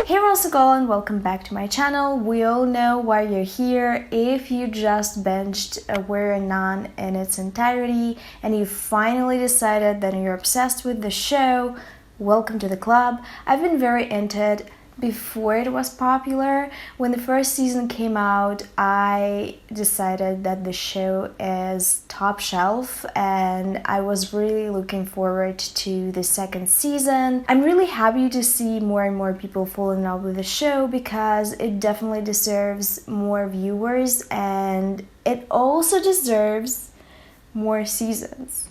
Hey Rossagol, and welcome back to my channel. We all know why you're here. If you just binged Warrior Nun in its entirety and you finally decided that you're obsessed with the show, welcome to the club. I've been very into it before it was popular. When the first season came out, I decided that the show is top shelf and I was really looking forward to the second season. I'm really happy to see more and more people fall in love with the show because it definitely deserves more viewers and it also deserves more seasons.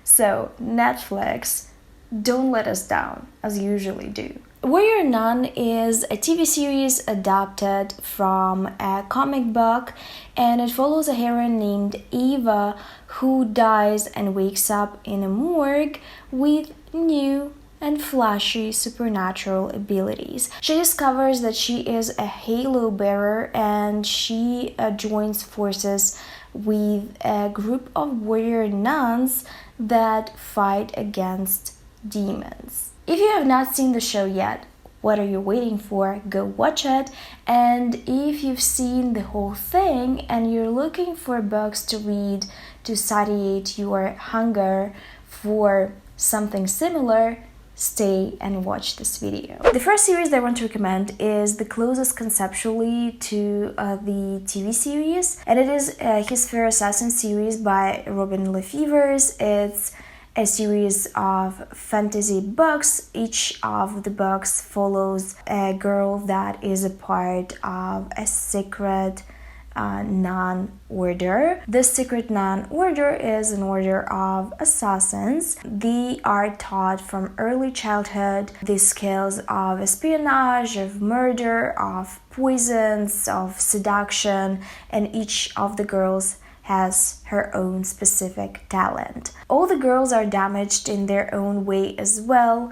So Netflix, don't let us down as you usually do. Warrior Nun is a TV series adapted from a comic book, and it follows a heroine named Eva who dies and wakes up in a morgue with new and flashy supernatural abilities. She discovers that she is a halo bearer and she joins forces with a group of warrior nuns that fight against demons. If you have not seen the show yet, what are you waiting for? Go watch it. And if you've seen the whole thing and you're looking for books to read to satiate your hunger for something similar, stay and watch this video. The first series that I want to recommend is the closest conceptually to the TV series, and it is his Fair Assassin series by LaFevers. It's a series of fantasy books. Each of the books follows a girl that is a part of a secret nun order. This secret nun order is an order of assassins. They are taught from early childhood the skills of espionage, of murder, of poisons, of seduction, and each of the girls has her own specific talent. All the girls are damaged in their own way as well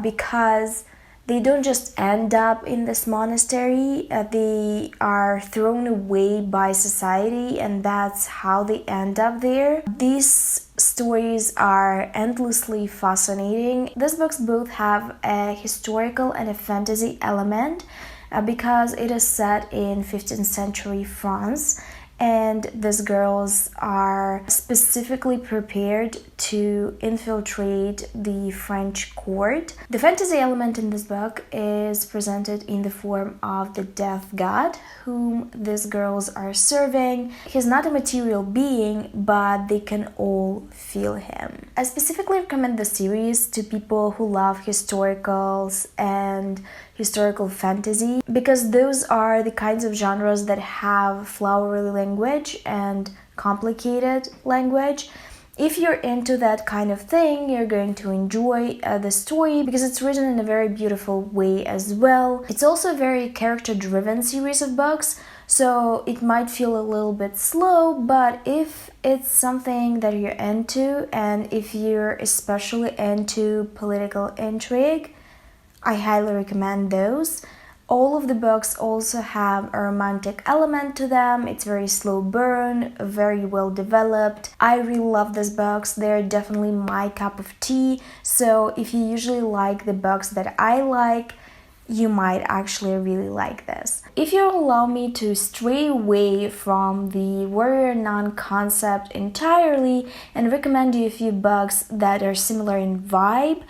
because they don't just end up in this monastery, they are thrown away by society and that's how they end up there. These stories are endlessly fascinating. These books both have a historical and a fantasy element because it is set in 15th century France, and these girls are specifically prepared to infiltrate the French court. The fantasy element in this book is presented in the form of the death god, whom these girls are serving. He's not a material being, but they can all feel him. I specifically recommend the series to people who love historicals and historical fantasy because those are the kinds of genres that have flowery language and complicated language. If you're into that kind of thing, you're going to enjoy the story because it's written in a very beautiful way as well. It's also a very character-driven series of books, so it might feel a little bit slow, but if it's something that you're into and if you're especially into political intrigue, I highly recommend those. All of the books also have a romantic element to them. It's very slow burn, very well developed. I really love these books. They're definitely my cup of tea. So if you usually like the books that I like, you might actually really like this. If you allow me to stray away from the Warrior Nun concept entirely and recommend you a few books that are similar in vibe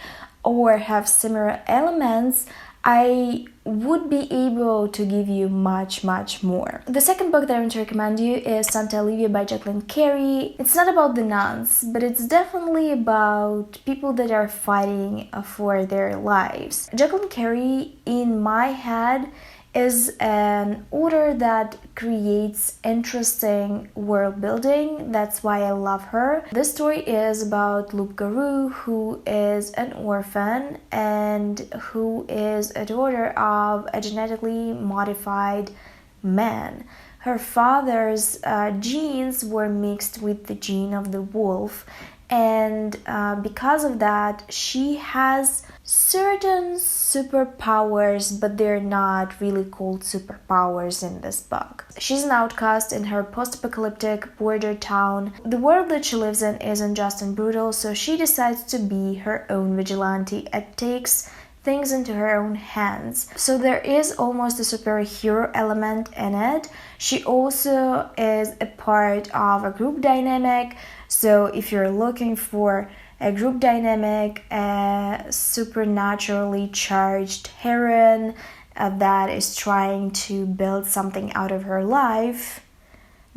or have similar elements, I would be able to give you much more. The second book that I want to recommend you is Santa Olivia by Jacqueline Carey. It's not about the nuns, but it's definitely about people that are fighting for their lives. Jacqueline Carey, in my head, is an author that creates interesting world building. That's why I love her. This story is about 𝕊𝕆𝕀𝔸𝕃, who is an orphan and who is a daughter of a genetically modified man. Her father's genes were mixed with the gene of the wolf, and because of that she has certain superpowers, but they're not really called superpowers in this book. She's an outcast in her post-apocalyptic border town. The world that she lives in is unjust and brutal, so she decides to be her own vigilante. It takes things into her own hands. So there is almost a superhero element in it. She also is a part of a group dynamic. So if you're looking for a group dynamic, a supernaturally charged heroine that is trying to build something out of her life,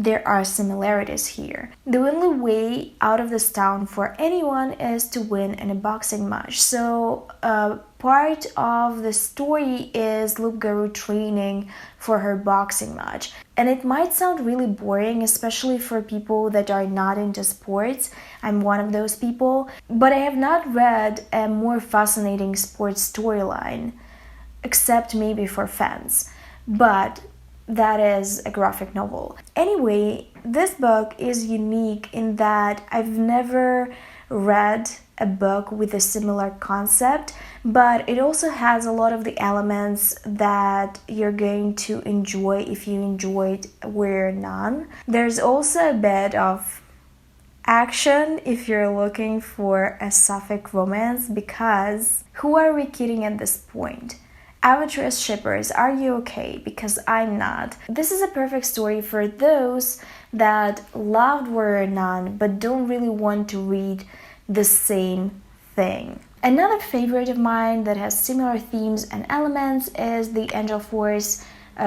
there are similarities here. The only way out of this town for anyone is to win in a boxing match. So part of the story is 𝕊𝕆𝕀𝔸 training for her boxing match. And it might sound really boring, especially for people that are not into sports. I'm one of those people. But I have not read a more fascinating sports storyline, except maybe for fans. But that is a graphic novel. Anyway, this book is unique in that I've never read a book with a similar concept, but it also has a lot of the elements that you're going to enjoy if you enjoyed Warrior Nun. There's also a bit of action if you're looking for a Sapphic romance, because who are we kidding at this point? Avatrice shippers, are you okay? Because I'm not. This is a perfect story for those that loved Warrior Nun but don't really want to read the same thing. Another favorite of mine that has similar themes and elements is the Engelsfors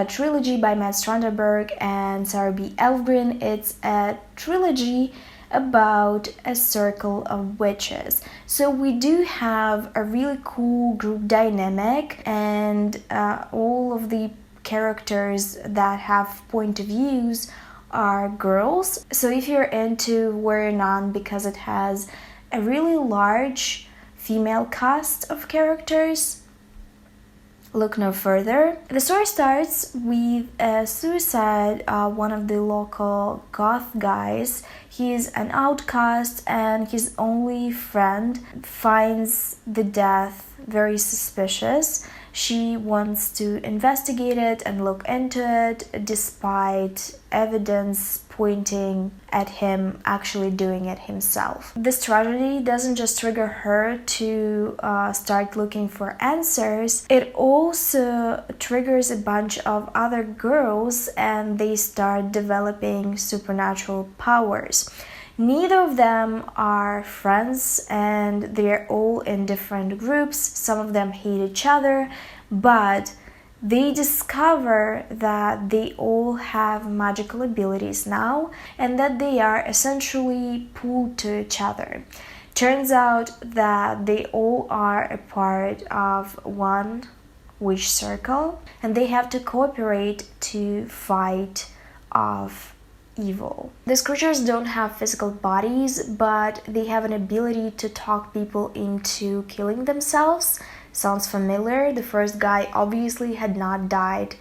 trilogy by Strandberg and Sara Elfgren. It's a trilogy about a circle of witches. So we do have a really cool group dynamic, and all of the characters that have point of views are girls. So if you're into Warrior Nun because it has a really large female cast of characters, look no further. The story starts with a suicide of one of the local goth guys. He's an outcast and his only friend finds the death very suspicious. She wants to investigate it and look into it, despite evidence pointing at him actually doing it himself. This tragedy doesn't just trigger her to start looking for answers, it also triggers a bunch of other girls and they start developing supernatural powers. Neither of them are friends and they're all in different groups. Some of them hate each other, but they discover that they all have magical abilities now and that they are essentially pulled to each other. Turns out that they all are a part of one witch circle and they have to cooperate to fight off evil. These creatures don't have physical bodies, but they have an ability to talk people into killing themselves. Sounds familiar? The first guy obviously had not died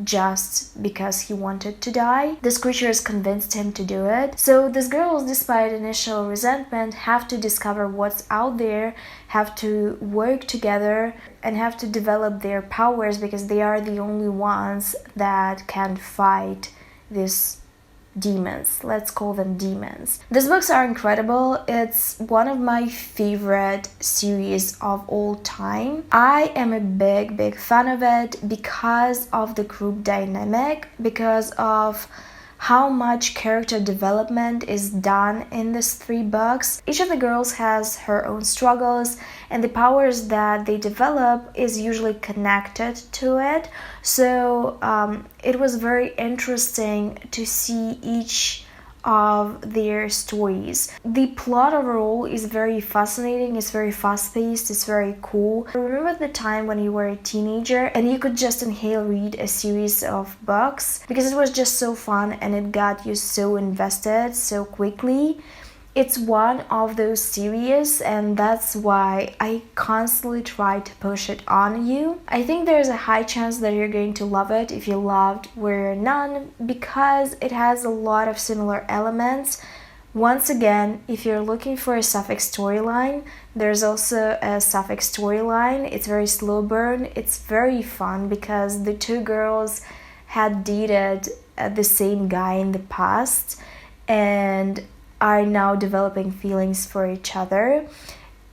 just because he wanted to die. This creatures convinced him to do it. So these girls, despite initial resentment, have to discover what's out there, have to work together, and have to develop their powers because they are the only ones that can fight these demons. Let's call them demons. These books are incredible. It's one of my favorite series of all time. I am a big fan of it because of the group dynamic, because of how much character development is done in these 3 books. Each of the girls has her own struggles and the powers that they develop is usually connected to it. So it was very interesting to see each of their stories. The plot overall is very fascinating, it's very fast-paced, it's very cool. Remember the time when you were a teenager and you could just inhale read a series of books because it was just so fun and it got you so invested so quickly? It's one of those series and that's why I constantly try to push it on you. I think there's a high chance that you're going to love it if you loved Warrior Nun because it has a lot of similar elements. Once again, if you're looking for a Sapphic storyline, there's also a Sapphic storyline. It's very slow burn. It's very fun because the 2 girls had dated the same guy in the past and are now developing feelings for each other.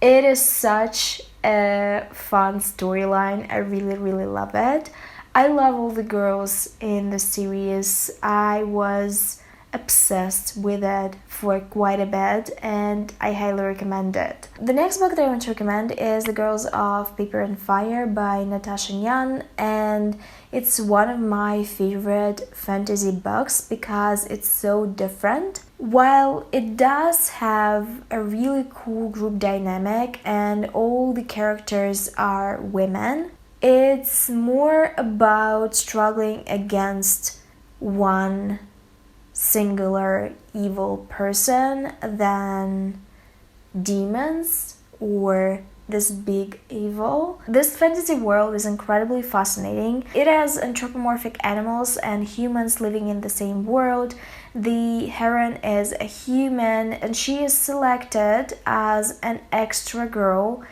It is such a fun storyline. I really love it. I love all the girls in the series. I was obsessed with it for quite a bit and I highly recommend it. The next book that I want to recommend is The Girls of Paper and Fire by Natasha Ngan, and it's one of my favorite fantasy books because it's so different. While it does have a really cool group dynamic and all the characters are women, it's more about struggling against one singular evil person than demons or this big evil. This fantasy world is incredibly fascinating. It has anthropomorphic animals and humans living in the same world. The heroine is a human and she is selected as an extra girl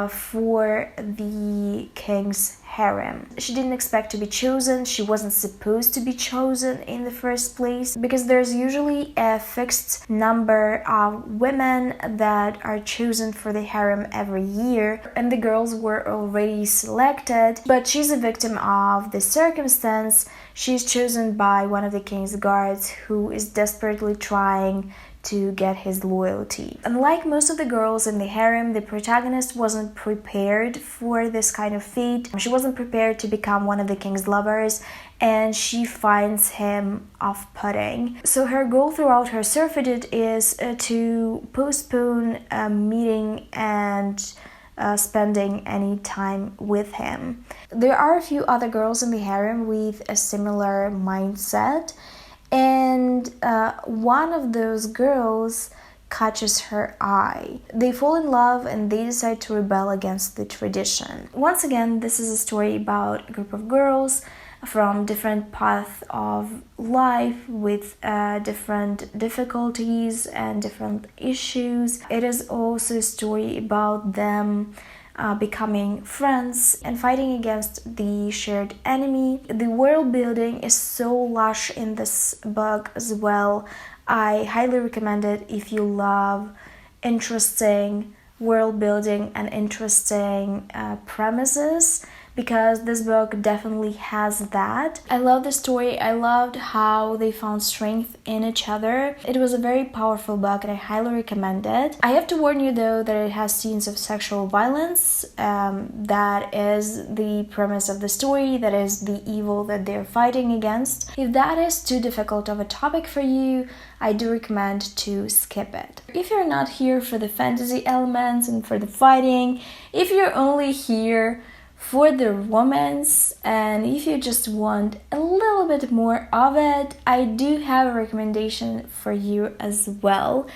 for the king's harem. She didn't expect to be chosen. She wasn't supposed to be chosen in the first place because there's usually a fixed number of women that are chosen for the harem every year, and the girls were already selected, but she's a victim of the circumstance. She's chosen by one of the king's guards who is desperately trying to get his loyalty. Unlike most of the girls in the harem, the protagonist wasn't prepared for this kind of fate. She wasn't prepared to become one of the king's lovers, and she finds him off-putting. So her goal throughout her surfeit is to postpone meeting and spending any time with him. There are a few other girls in the harem with a similar mindset, and one of those girls catches her eye. They fall in love and they decide to rebel against the tradition. Once again, this is a story about a group of girls from different paths of life with different difficulties and different issues. It is also a story about them becoming friends and fighting against the shared enemy. The world building is so lush in this book as well. I highly recommend it if you love interesting world building and interesting premises, because this book definitely has that. I love the story. I loved how they found strength in each other. It was a very powerful book and I highly recommend it. I have to warn you though that it has scenes of sexual violence. That is the premise of the story. That is the evil that they're fighting against. If that is too difficult of a topic for you, I do recommend to skip it. If you're not here for the fantasy elements and for the fighting, if you're only here for the romance, and if you just want a little bit more of it, I do have a recommendation for you as well.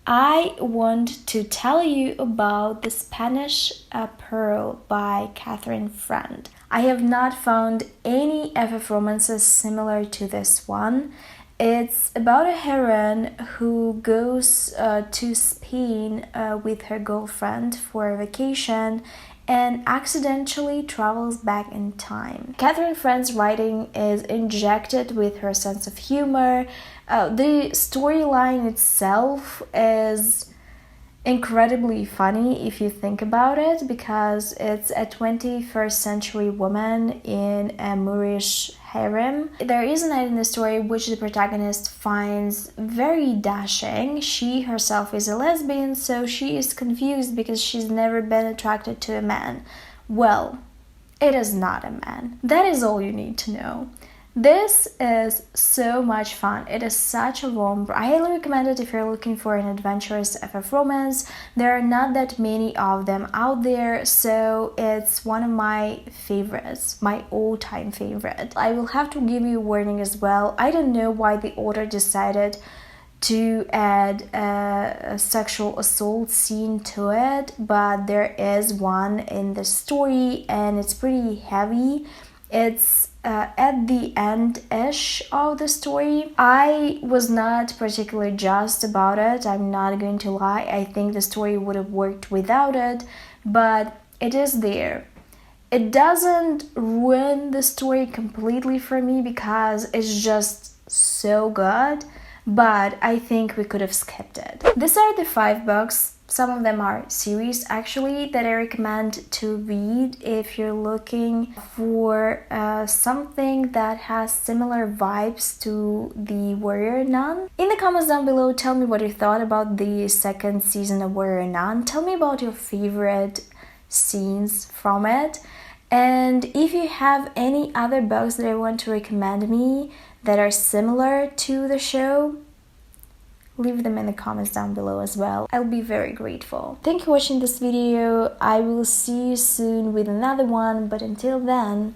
I want to tell you about The Spanish Pearl by Catherine Friend. I have not found any FF romances similar to this one. It's about a heroine who goes to Spain with her girlfriend for a vacation and accidentally travels back in time. Catherine Friend's writing is injected with her sense of humor. The storyline itself is incredibly funny if you think about it, because it's a 21st century woman in a Moorish harem. There is a night in the story which the protagonist finds very dashing. She herself is a lesbian, so she is confused because she's never been attracted to a man. Well, it is not a man. That is all you need to know. This is so much fun. It is such a romp. I highly recommend it if you're looking for an adventurous FF romance. There are not that many of them out there, so it's one of my favorites, my all-time favorite. I will have to give you a warning as well. I don't know why the author decided to add a sexual assault scene to it, but there is one in the story and it's pretty heavy. It's at the end-ish of the story. I was not particularly just about it, I'm not going to lie. I think the story would have worked without it, but it is there. It doesn't ruin the story completely for me because it's just so good, but I think we could have skipped it. These are the 5 books Some of them are series actually that I recommend to read if you're looking for something that has similar vibes to the Warrior Nun. In the comments down below, tell me what you thought about the second season of Warrior Nun. Tell me about your favorite scenes from it. And if you have any other books that I want to recommend me that are similar to the show, leave them in the comments down below as well. I'll be very grateful. Thank you for watching this video. I will see you soon with another one, but until then,